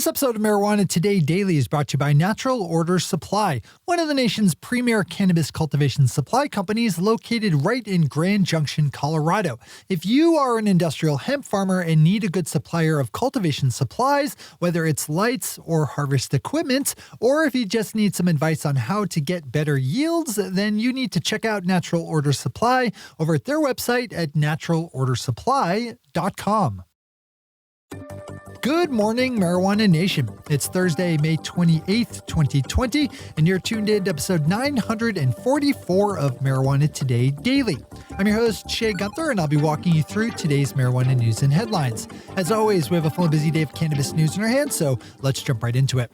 This episode of Marijuana Today Daily is brought to you by Natural Order Supply, one of the nation's premier cannabis cultivation supply companies located right in Grand Junction, Colorado. If you are an industrial hemp farmer and need a good supplier of cultivation supplies, whether it's lights or harvest equipment, or if you just need some advice on how to get better yields, then you need to check out Natural Order Supply over at their website at naturalordersupply.com. Good morning, Marijuana Nation. It's Thursday, May 28th, 2020, and you're tuned in to episode 944 of Marijuana Today Daily. I'm your host, Shay Gunther, and I'll be walking you through today's marijuana news and headlines. As always, we have a full busy day of cannabis news in our hands, so let's jump right into it.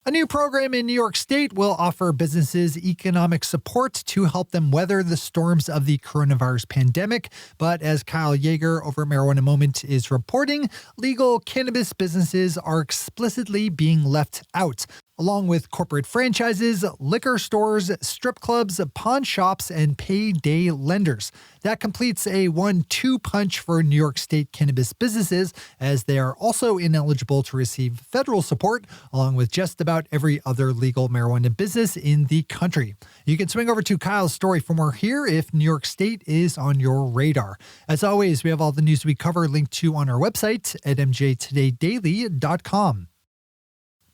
A new program in New York State will offer businesses economic support to help them weather the storms of the coronavirus pandemic. But as Kyle Yeager over at Marijuana Moment is reporting, legal cannabis businesses are explicitly being left out, along with corporate franchises, liquor stores, strip clubs, pawn shops, and payday lenders. That completes a 1-2 punch for New York State cannabis businesses, as they are also ineligible to receive federal support, along with just about every other legal marijuana business in the country. You can swing over to Kyle's story for more here if New York State is on your radar. As always, we have all the news we cover linked to on our website at mjtodaydaily.com.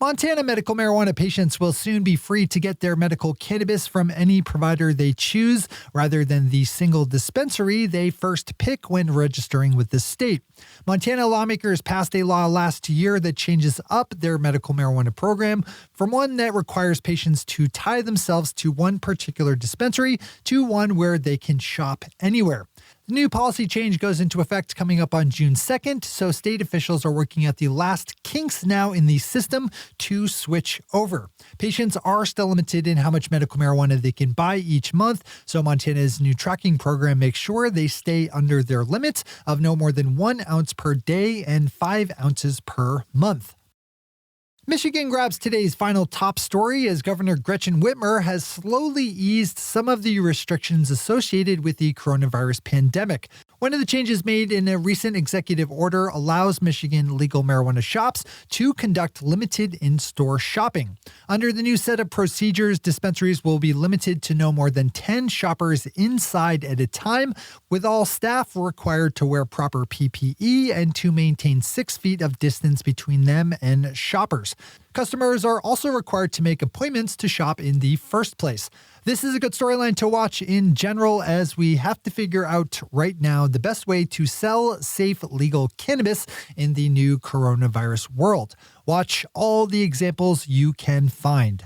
Montana medical marijuana patients will soon be free to get their medical cannabis from any provider they choose, rather than the single dispensary they first pick when registering with the state. Montana lawmakers passed a law last year that changes up their medical marijuana program from one that requires patients to tie themselves to one particular dispensary to one where they can shop anywhere. The new policy change goes into effect coming up on June 2nd, so state officials are working at the last kinks now in the system to switch over. Patients are still limited in how much medical marijuana they can buy each month, so Montana's new tracking program makes sure they stay under their limit of no more than 1 ounce per day and 5 ounces per month. Michigan grabs today's final top story as Governor Gretchen Whitmer has slowly eased some of the restrictions associated with the coronavirus pandemic. One of the changes made in a recent executive order allows Michigan legal marijuana shops to conduct limited in-store shopping. Under the new set of procedures, dispensaries will be limited to no more than 10 shoppers inside at a time, with all staff required to wear proper PPE and to maintain 6 feet of distance between them and shoppers. Customers are also required to make appointments to shop in the first place. This is a good storyline to watch in general, as we have to figure out right now the best way to sell safe legal cannabis in the new coronavirus world. Watch all the examples you can find.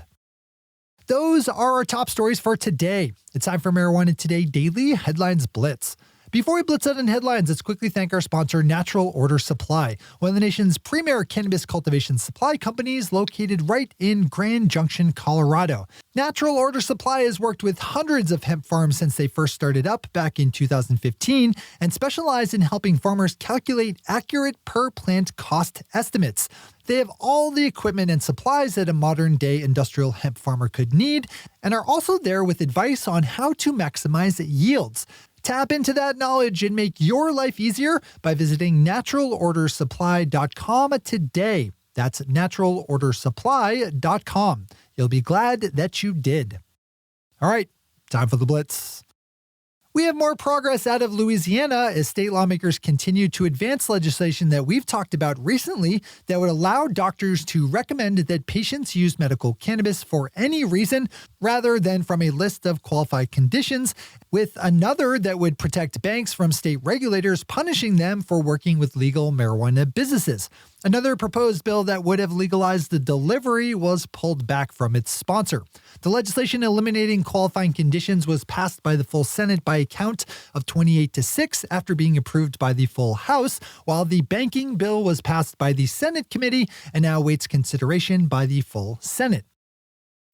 Those are our top stories for today. It's time for Marijuana Today Daily Headlines Blitz. Before we blitz out in headlines, let's quickly thank our sponsor, Natural Order Supply, one of the nation's premier cannabis cultivation supply companies located right in Grand Junction, Colorado. Natural Order Supply has worked with hundreds of hemp farms since they first started up back in 2015 and specialize in helping farmers calculate accurate per-plant cost estimates. They have all the equipment and supplies that a modern-day industrial hemp farmer could need, and are also there with advice on how to maximize yields. Tap into that knowledge and make your life easier by visiting naturalordersupply.com today. That's naturalordersupply.com. You'll be glad that you did. All right, time for the Blitz. We have more progress out of Louisiana as state lawmakers continue to advance legislation that we've talked about recently that would allow doctors to recommend that patients use medical cannabis for any reason rather than from a list of qualified conditions, with another that would protect banks from state regulators punishing them for working with legal marijuana businesses. Another proposed bill that would have legalized the delivery was pulled back from its sponsor. The legislation eliminating qualifying conditions was passed by the full Senate by a count of 28-6 after being approved by the full House, while the banking bill was passed by the Senate committee and now awaits consideration by the full Senate.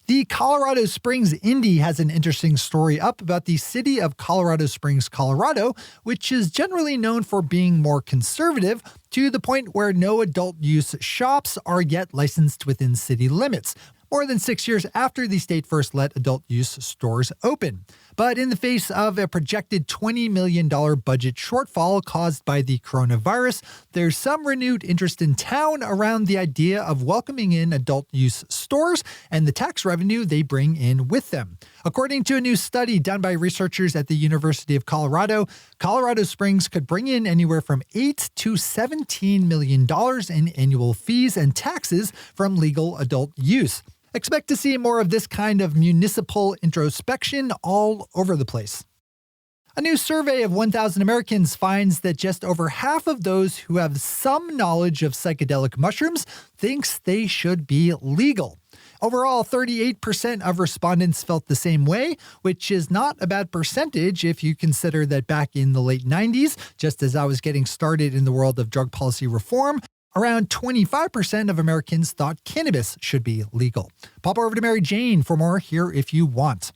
The Colorado Springs Indy has an interesting story up about the city of Colorado Springs, Colorado, which is generally known for being more conservative, to the point where no adult use shops are yet licensed within city limits. more than 6 years after the state first let adult use stores open. But in the face of a projected $20 million budget shortfall caused by the coronavirus, there's some renewed interest in town around the idea of welcoming in adult use stores and the tax revenue they bring in with them. According to a new study done by researchers at the University of Colorado, Colorado Springs could bring in anywhere from $8 to $17 million in annual fees and taxes from legal adult use. Expect to see more of this kind of municipal introspection all over the place. A new survey of 1,000 Americans finds that just over half of those who have some knowledge of psychedelic mushrooms thinks they should be legal. Overall, 38% of respondents felt the same way, which is not a bad percentage if you consider that back in the late 90s, just as I was getting started in the world of drug policy reform, around 25% of Americans thought cannabis should be legal. Pop over to Mary Jane for more here if you want.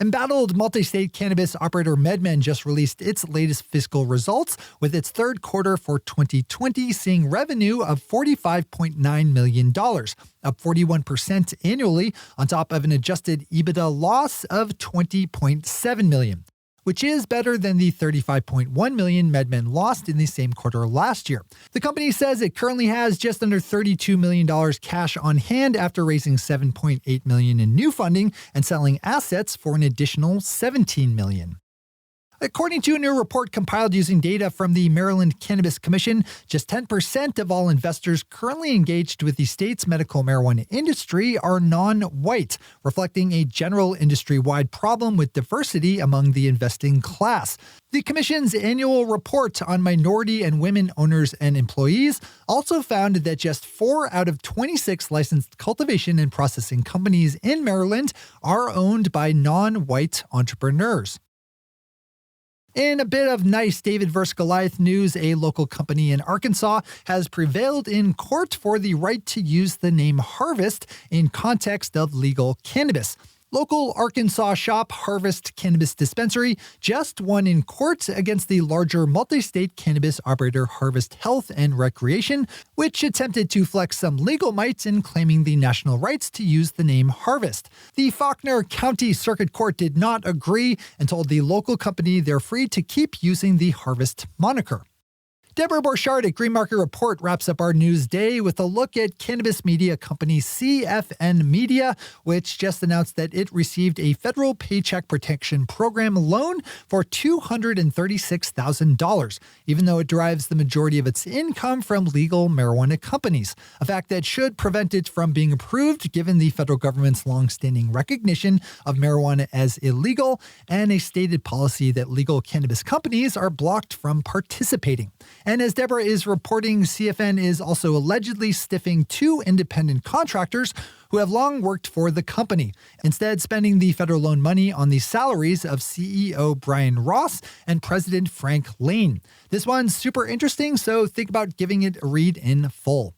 Embattled multi-state cannabis operator MedMen just released its latest fiscal results, with its third quarter for 2020 seeing revenue of $45.9 million, up 41% annually, on top of an adjusted EBITDA loss of $20.7 million, which is better than the $35.1 million MedMen lost in the same quarter last year. The company says it currently has just under $32 million cash on hand after raising $7.8 million in new funding and selling assets for an additional $17 million. According to a new report compiled using data from the Maryland Cannabis Commission, just 10% of all investors currently engaged with the state's medical marijuana industry are non-white, reflecting a general industry-wide problem with diversity among the investing class. The Commission's annual report on minority and women owners and employees also found that just 4 out of 26 licensed cultivation and processing companies in Maryland are owned by non-white entrepreneurs. In a bit of nice David vs. Goliath news, a local company in Arkansas has prevailed in court for the right to use the name Harvest in context of legal cannabis. Local Arkansas shop Harvest Cannabis Dispensary just won in court against the larger multi-state cannabis operator Harvest Health and Recreation, which attempted to flex some legal might in claiming the national rights to use the name Harvest. The Faulkner County Circuit Court did not agree and told the local company they're free to keep using the Harvest moniker. Deborah Borchardt at Green Market Report wraps up our news day with a look at cannabis media company CFN Media, which just announced that it received a federal Paycheck Protection Program loan for $236,000, even though it derives the majority of its income from legal marijuana companies, a fact that should prevent it from being approved given the federal government's longstanding recognition of marijuana as illegal and a stated policy that legal cannabis companies are blocked from participating. And as Deborah is reporting, CFN is also allegedly stiffing 2 independent contractors who have long worked for the company, instead spending the federal loan money on the salaries of CEO Brian Ross and President Frank Lane. This one's super interesting, so think about giving it a read in full.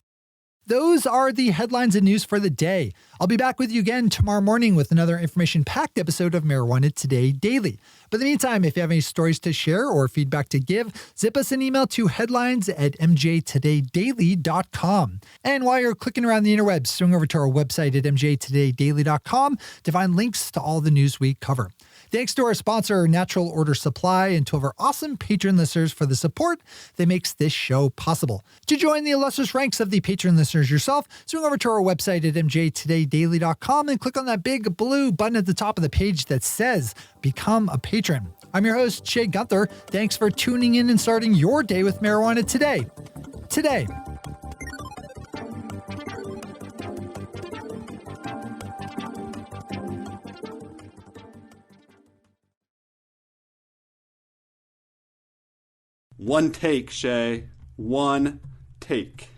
Those are the headlines and news for the day. I'll be back with you again tomorrow morning with another information-packed episode of Marijuana Today Daily. But in the meantime, if you have any stories to share or feedback to give, zip us an email to headlines@mjtodaydaily.com. And while you're clicking around the interwebs, swing over to our website at mjtodaydaily.com to find links to all the news we cover. Thanks to our sponsor, Natural Order Supply, and to our awesome patron listeners for the support that makes this show possible. To join the illustrious ranks of the patron listeners yourself, swing over to our website at mjtodaydaily.com and click on that big blue button at the top of the page that says Become a Patron. I'm your host, Shay Gunther. Thanks for tuning in and starting your day with marijuana today. Today. One take, Shay. One take.